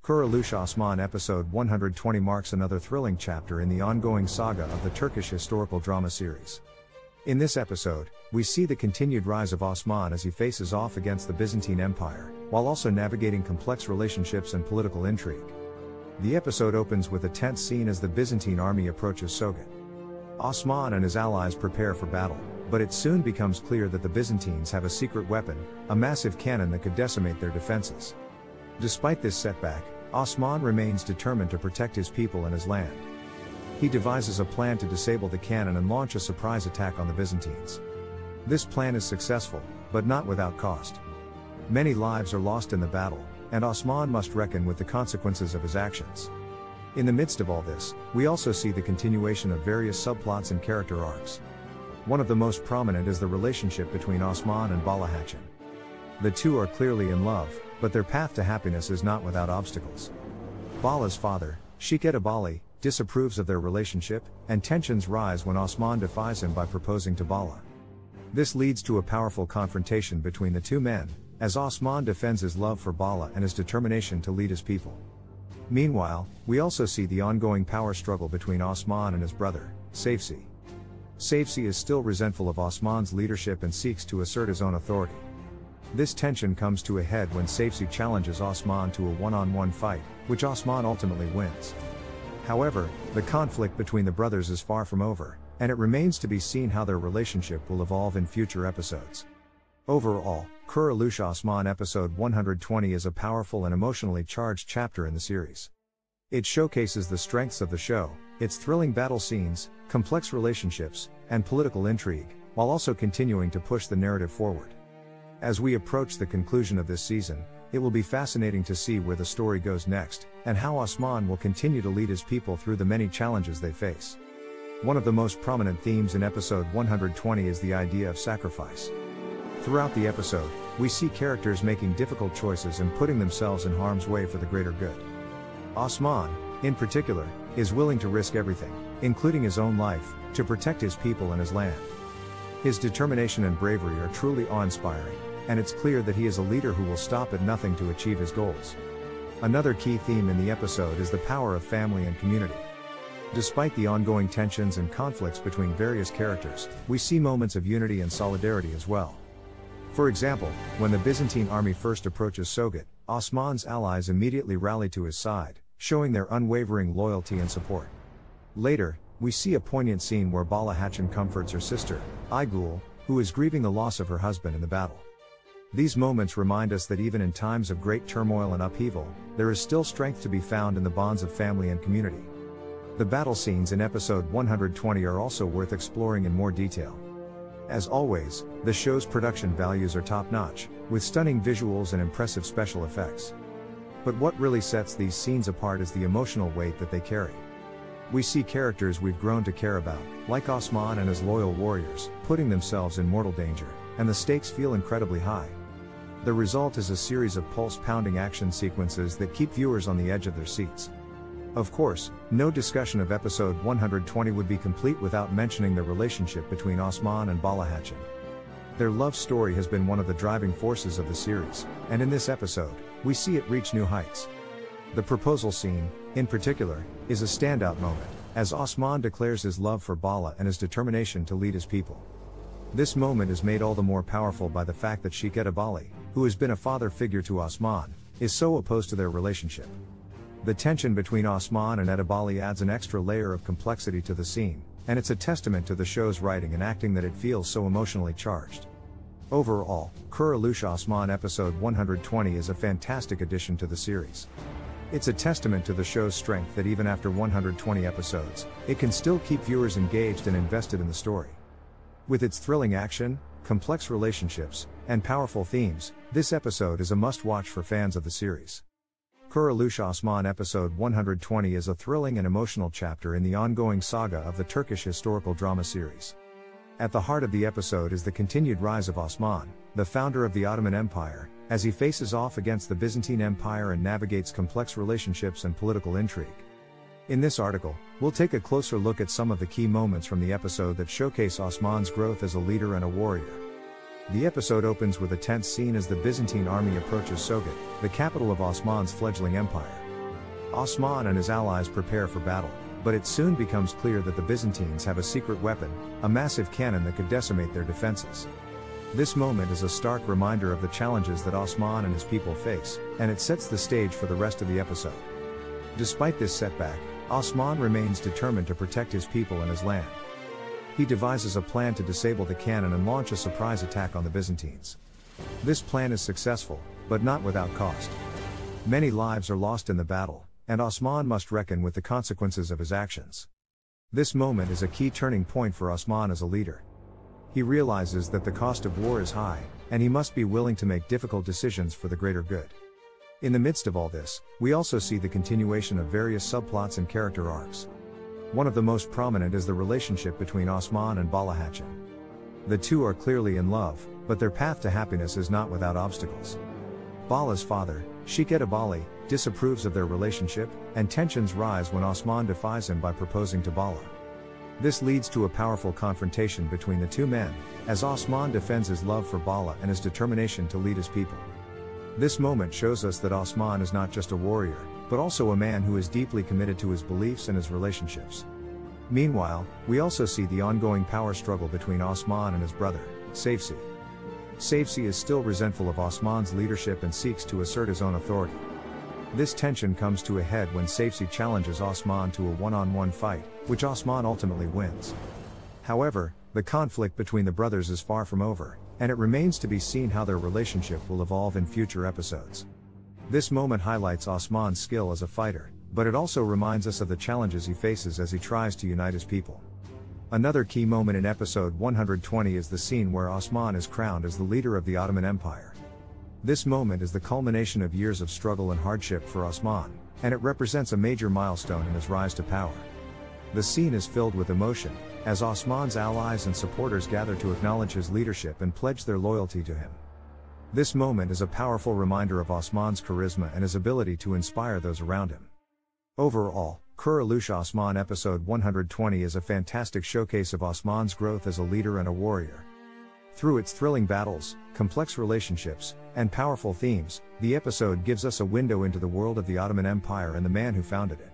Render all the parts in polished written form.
Kuruluş Osman episode 120 marks another thrilling chapter in the ongoing saga of the Turkish historical drama series. In this episode, we see the continued rise of Osman as he faces off against the Byzantine Empire, while also navigating complex relationships and political intrigue. The episode opens with a tense scene as the Byzantine army approaches Sogat. Osman and his allies prepare for battle, but it soon becomes clear that the Byzantines have a secret weapon, a massive cannon that could decimate their defenses. Despite this setback, Osman remains determined to protect his people and his land. He devises a plan to disable the cannon and launch a surprise attack on the Byzantines. This plan is successful, but not without cost. Many lives are lost in the battle, and Osman must reckon with the consequences of his actions. In the midst of all this, we also see the continuation of various subplots and character arcs. One of the most prominent is the relationship between Osman and Balahachin. The two are clearly in love, but their path to happiness is not without obstacles. Bala's father, Sheikh disapproves of their relationship, and tensions rise when Osman defies him by proposing to Bala. This leads to a powerful confrontation between the two men, as Osman defends his love for Bala and his determination to lead his people. Meanwhile, we also see the ongoing power struggle between Osman and his brother, Safsi. Safsi is still resentful of Osman's leadership and seeks to assert his own authority. This tension comes to a head when Safsi challenges Osman to a one-on-one fight, which Osman ultimately wins. However, the conflict between the brothers is far from over, and it remains to be seen how their relationship will evolve in future episodes. Overall, Kuruluş Osman episode 120 is a powerful and emotionally charged chapter in the series. It showcases the strengths of the show, its thrilling battle scenes, complex relationships, and political intrigue, while also continuing to push the narrative forward. As we approach the conclusion of this season, it will be fascinating to see where the story goes next, and how Osman will continue to lead his people through the many challenges they face. One of the most prominent themes in episode 120 is the idea of sacrifice. Throughout the episode, we see characters making difficult choices and putting themselves in harm's way for the greater good. Osman, in particular, is willing to risk everything, including his own life, to protect his people and his land. His determination and bravery are truly awe-inspiring, and it's clear that he is a leader who will stop at nothing to achieve his goals. Another key theme in the episode is the power of family and community. Despite the ongoing tensions and conflicts between various characters, we see moments of unity and solidarity as well. For example, when the Byzantine army first approaches Sogat, Osman's allies immediately rally to his side, showing their unwavering loyalty and support. Later, we see a poignant scene where Balahachin comforts her sister, Aygul, who is grieving the loss of her husband in the battle. These moments remind us that even in times of great turmoil and upheaval, there is still strength to be found in the bonds of family and community. The battle scenes in episode 120 are also worth exploring in more detail. As always, the show's production values are top-notch, with stunning visuals and impressive special effects. But what really sets these scenes apart is the emotional weight that they carry. We see characters we've grown to care about, like Osman and his loyal warriors, putting themselves in mortal danger, and the stakes feel incredibly high. The result is a series of pulse-pounding action sequences that keep viewers on the edge of their seats. Of course, no discussion of episode 120 would be complete without mentioning the relationship between Osman and Balahachin. Their love story has been one of the driving forces of the series, and in this episode, we see it reach new heights. The proposal scene, in particular, is a standout moment, as Osman declares his love for Bala and his determination to lead his people. This moment is made all the more powerful by the fact that Sheikh Edebali, who has been a father figure to Osman, is so opposed to their relationship. The tension between Osman and Edebali adds an extra layer of complexity to the scene, and it's a testament to the show's writing and acting that it feels so emotionally charged. Overall, Kuruluş Osman episode 120 is a fantastic addition to the series. It's a testament to the show's strength that even after 120 episodes, it can still keep viewers engaged and invested in the story. With its thrilling action, complex relationships, and powerful themes, this episode is a must-watch for fans of the series. Kuruluş Osman episode 120 is a thrilling and emotional chapter in the ongoing saga of the Turkish historical drama series. At the heart of the episode is the continued rise of Osman, the founder of the Ottoman Empire, as he faces off against the Byzantine Empire and navigates complex relationships and political intrigue. In this article, we'll take a closer look at some of the key moments from the episode that showcase Osman's growth as a leader and a warrior. The episode opens with a tense scene as the Byzantine army approaches Sogat, the capital of Osman's fledgling empire. Osman and his allies prepare for battle, but it soon becomes clear that the Byzantines have a secret weapon, a massive cannon that could decimate their defenses. This moment is a stark reminder of the challenges that Osman and his people face, and it sets the stage for the rest of the episode. Despite this setback, Osman remains determined to protect his people and his land. He devises a plan to disable the cannon and launch a surprise attack on the Byzantines. This plan is successful, but not without cost. Many lives are lost in the battle, and Osman must reckon with the consequences of his actions. This moment is a key turning point for Osman as a leader. He realizes that the cost of war is high, and he must be willing to make difficult decisions for the greater good. In the midst of all this, we also see the continuation of various subplots and character arcs. One of the most prominent is the relationship between Osman and Balahachin. The two are clearly in love, but their path to happiness is not without obstacles. Bala's father, Sheikh Edebali, disapproves of their relationship, and tensions rise when Osman defies him by proposing to Bala. This leads to a powerful confrontation between the two men, as Osman defends his love for Bala and his determination to lead his people. This moment shows us that Osman is not just a warrior, but also a man who is deeply committed to his beliefs and his relationships. Meanwhile, we also see the ongoing power struggle between Osman and his brother, Safsi. Safsi is still resentful of Osman's leadership and seeks to assert his own authority. This tension comes to a head when Safsi challenges Osman to a one-on-one fight, which Osman ultimately wins. However, the conflict between the brothers is far from over, and it remains to be seen how their relationship will evolve in future episodes. This moment highlights Osman's skill as a fighter, but it also reminds us of the challenges he faces as he tries to unite his people. Another key moment in episode 120 is the scene where Osman is crowned as the leader of the Ottoman Empire. This moment is the culmination of years of struggle and hardship for Osman, and it represents a major milestone in his rise to power. The scene is filled with emotion, as Osman's allies and supporters gather to acknowledge his leadership and pledge their loyalty to him. This moment is a powerful reminder of Osman's charisma and his ability to inspire those around him. Overall, Kuruluş Osman episode 120 is a fantastic showcase of Osman's growth as a leader and a warrior. Through its thrilling battles, complex relationships, and powerful themes, the episode gives us a window into the world of the Ottoman Empire and the man who founded it.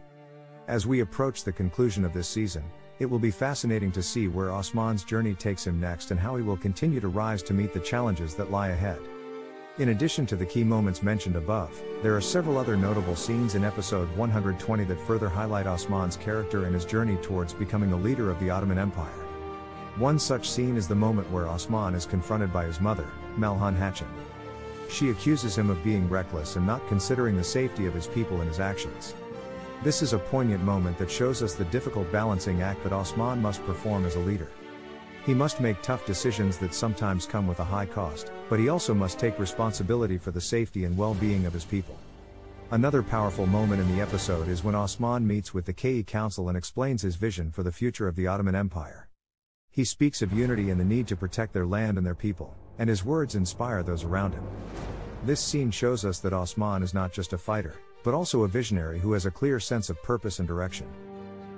As we approach the conclusion of this season, it will be fascinating to see where Osman's journey takes him next and how he will continue to rise to meet the challenges that lie ahead. In addition to the key moments mentioned above, there are several other notable scenes in episode 120 that further highlight Osman's character and his journey towards becoming the leader of the Ottoman Empire. One such scene is the moment where Osman is confronted by his mother, Malhan Hatchin. She accuses him of being reckless and not considering the safety of his people in his actions. This is a poignant moment that shows us the difficult balancing act that Osman must perform as a leader. He must make tough decisions that sometimes come with a high cost, but he also must take responsibility for the safety and well-being of his people. Another powerful moment in the episode is when Osman meets with the Kei Council and explains his vision for the future of the Ottoman Empire. He speaks of unity and the need to protect their land and their people, and his words inspire those around him. This scene shows us that Osman is not just a fighter, but also a visionary who has a clear sense of purpose and direction.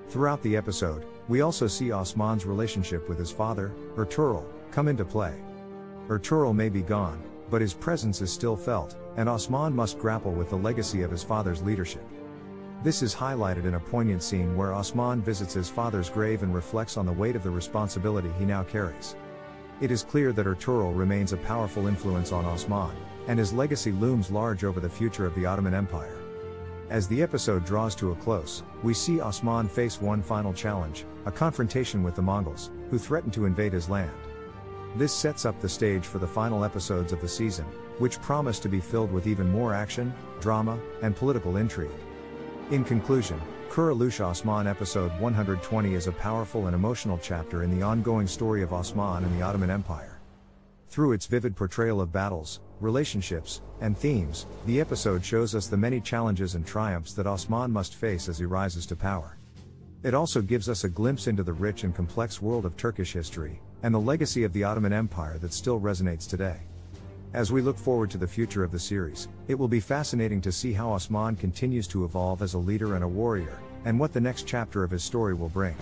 Throughout the episode, we also see Osman's relationship with his father, Ertuğrul, come into play. Ertuğrul may be gone, but his presence is still felt, and Osman must grapple with the legacy of his father's leadership. This is highlighted in a poignant scene where Osman visits his father's grave and reflects on the weight of the responsibility he now carries. It is clear that Ertuğrul remains a powerful influence on Osman, and his legacy looms large over the future of the Ottoman Empire. As the episode draws to a close, we see Osman face one final challenge, a confrontation with the Mongols, who threaten to invade his land. This sets up the stage for the final episodes of the season, which promise to be filled with even more action, drama, and political intrigue. In conclusion, Kuruluş Osman episode 120 is a powerful and emotional chapter in the ongoing story of Osman and the Ottoman Empire. Through its vivid portrayal of battles, relationships, and themes, the episode shows us the many challenges and triumphs that Osman must face as he rises to power. It also gives us a glimpse into the rich and complex world of Turkish history, and the legacy of the Ottoman Empire that still resonates today. As we look forward to the future of the series, it will be fascinating to see how Osman continues to evolve as a leader and a warrior, and what the next chapter of his story will bring.